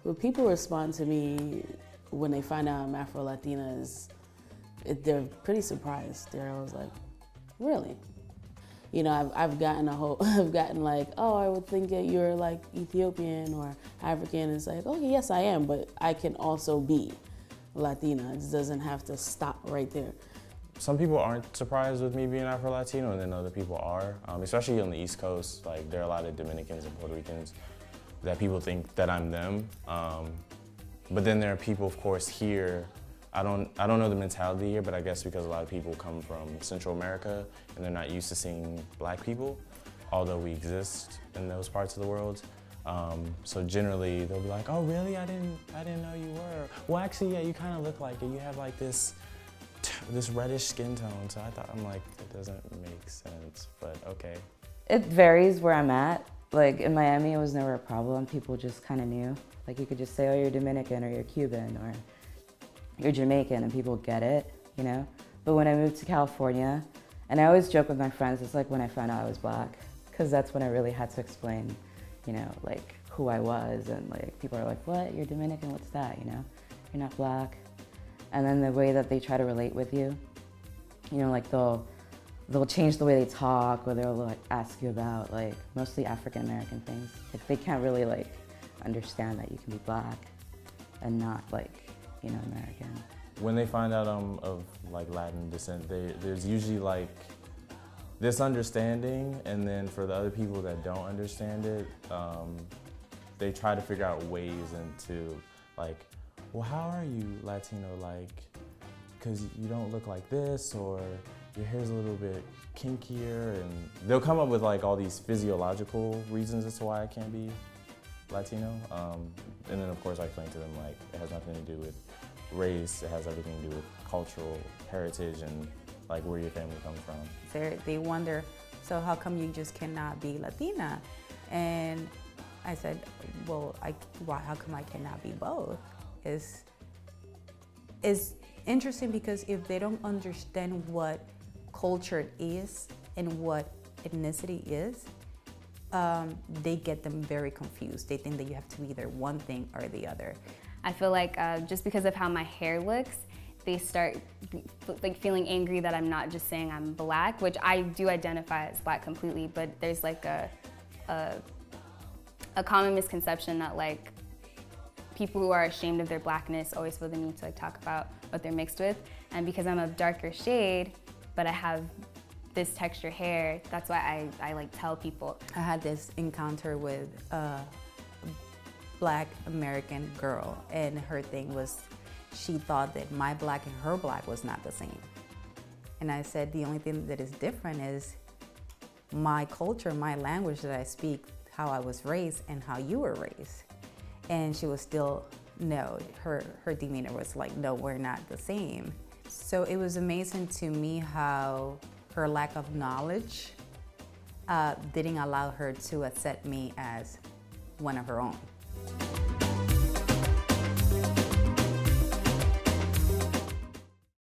When people respond to me when they find out I'm Afro Latina, they're pretty surprised. They're always like, really? You know, I've gotten I've gotten like, oh, I would think that you're like Ethiopian or African. It's like, oh, yes, I am, but I can also be Latina. It doesn't have to stop right there. Some people aren't surprised with me being Afro Latino, and then other people are, especially on the East Coast. Like, there are a lot of Dominicans and Puerto Ricans that people think that I'm them. But then there are people, of course, here. I don't know the mentality here, but I guess because a lot of people come from Central America and they're not used to seeing black people, although we exist in those parts of the world. So generally they'll be like, oh really, I didn't know you were. Well actually, yeah, you kind of look like it. You have like this reddish skin tone. So I'm like, it doesn't make sense, but okay. It varies where I'm at. Like in Miami, it was never a problem. People just kind of knew. Like you could just say, oh, you're Dominican or you're Cuban or you're Jamaican, and people get it, you know? But when I moved to California, and I always joke with my friends, it's like when I found out I was black, because that's when I really had to explain, you know, like who I was, and like people are like, what, you're Dominican, what's that, you know? You're not black. And then the way that they try to relate with you, you know, like they'll change the way they talk, or they'll like ask you about like mostly African American things. Like they can't really like understand that you can be black and not like, you know, American. When they find out I'm of like Latin descent, there's usually like this understanding, and then for the other people that don't understand it, they try to figure out ways into like, well, how are you Latino? Like, because you don't look like this, or your hair's a little bit kinkier, and they'll come up with like all these physiological reasons as to why I can't be Latino. And then of course I explain to them like it has nothing to do with race, it has everything to do with cultural heritage and like where your family comes from. They wonder, so how come you just cannot be Latina? And I said, well, how come I cannot be both? It's interesting because if they don't understand what culture is and what ethnicity is, they get them very confused. They think that you have to be either one thing or the other. I feel like just because of how my hair looks, they start like feeling angry that I'm not just saying I'm black, which I do identify as black completely, but there's like a common misconception that like people who are ashamed of their blackness always feel the need to like talk about what they're mixed with. And because I'm a darker shade, but I have this texture hair, that's why I like tell people. I had this encounter with a Black American girl, and her thing was she thought that my black and her black was not the same. And I said the only thing that is different is my culture, my language that I speak, how I was raised and how you were raised. And she was still, no, her demeanor was like, no, we're not the same. So it was amazing to me how her lack of knowledge didn't allow her to accept me as one of her own.